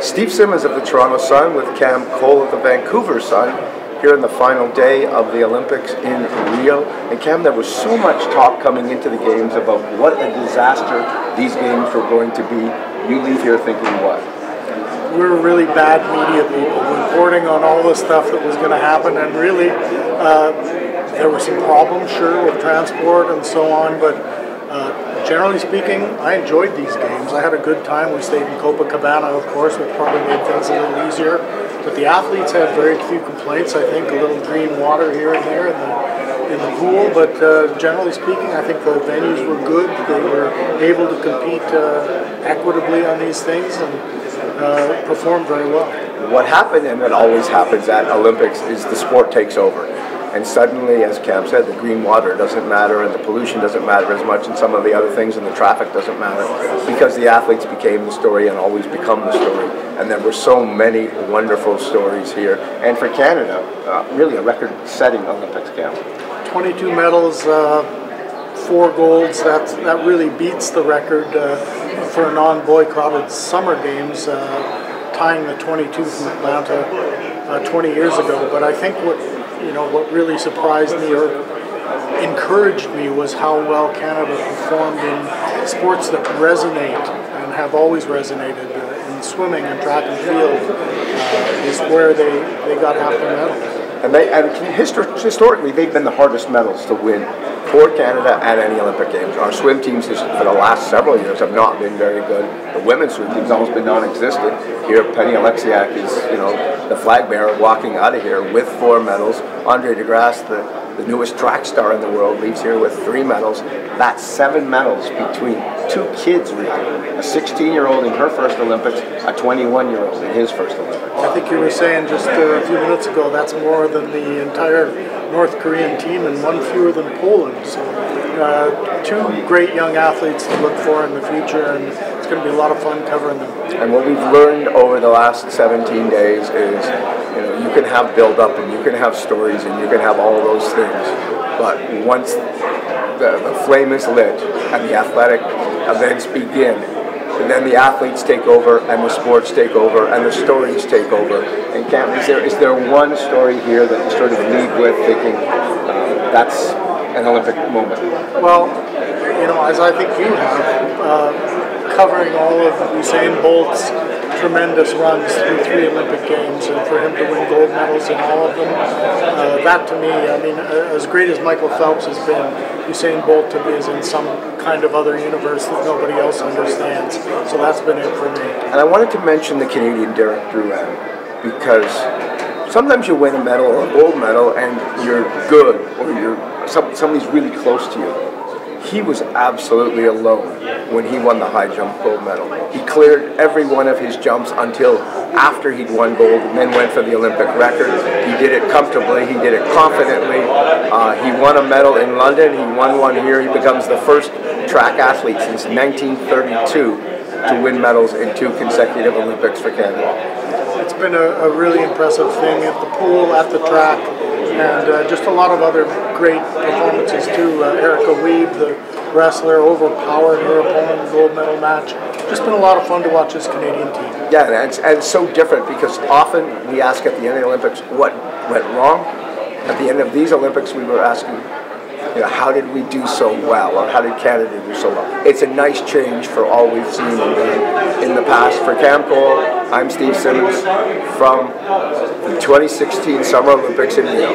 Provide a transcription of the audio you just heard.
Steve Simmons of the Toronto Sun with Cole of the Vancouver Sun here in the final day of the Olympics in Rio. And Cam, there was so much talk coming into the games about what a disaster these games were going to be. You leave here thinking what? We were really bad media people reporting on all the stuff that was going to happen, and really there were some problems, sure, with transport and so on, but generally speaking, I enjoyed these games. I had a good time. We stayed in Copacabana, of course, which probably made things a little easier. But the athletes had very few complaints. I think a little green water here and there in the pool. But generally speaking, I think the venues were good. They were able to compete equitably on these things and perform very well. What happened, and it always happens at Olympics, is the sport takes over. And suddenly, as Cam said, the green water doesn't matter, and the pollution doesn't matter as much, and some of the other things, and the traffic doesn't matter, because the athletes became the story and always become the story. And there were so many wonderful stories here. And for Canada, really a record-setting Olympics, Cam. 22 medals, 4 golds. That really beats the record for a non-boycotted summer games, tying the 22 from Atlanta 20 years ago. But I think what really surprised me or encouraged me was how well Canada performed in sports that resonate and have always resonated. In swimming and track and field is where they got half the medals. And historically, they've been the hardest medals to win for Canada at any Olympic Games. Our swim teams for the last several years have not been very good. The women's swim team's almost been non-existent. Here, Penny Alexiak is, the flag bearer walking out of here with 4 medals. Andre DeGrasse, the newest track star in the world, leaves here with 3 medals. That's 7 medals between 2 kids, really. A 16-year-old in her first Olympics, a 21-year-old in his first Olympics. I think you were saying just a few minutes ago that's more than the entire North Korean team and 1 fewer than Poland. So 2 great young athletes to look for in the future, and it's going to be a lot of fun covering them. And what we've learned over the last 17 days is, you can have build-up and you can have stories and you can have all those things, but once the flame is lit and the athletic events begin, and then the athletes take over and the sports take over and the stories take over. And Cam, is there one story here that you sort of lead with thinking that's an Olympic moment? Well, as I think you have, covering all of Usain Bolt's tremendous runs through 3 Olympic Games, and for him to win gold medals in all of them, that to me, as great as Michael Phelps has been, Usain Bolt to me is in some kind of other universe that nobody else understands. So that's been it for me. And I wanted to mention the Canadian Derek Drouin, because sometimes you win a medal or a gold medal and you're good, or somebody's really close to you. He was absolutely alone when he won the high jump gold medal. He cleared every one of his jumps until after he'd won gold, and then went for the Olympic record. He did it comfortably, he did it confidently. He won a medal in London, he won one here. He becomes the first track athlete since 1932 to win medals in 2 consecutive Olympics for Canada. It's been a really impressive thing at the pool, at the track, and just a lot of other great performances too. Erica Wiebe, the wrestler, overpowered her opponent in the gold medal match. Just been a lot of fun to watch this Canadian team. Yeah, and it's so different because often we ask at the end of the Olympics what went wrong. At the end of these Olympics, we were asking, how did we do so well, or how did Canada do so well? It's a nice change for all we've seen in the past. For Cam Cole, I'm Steve Simmons from the 2016 Summer Olympics in Rio.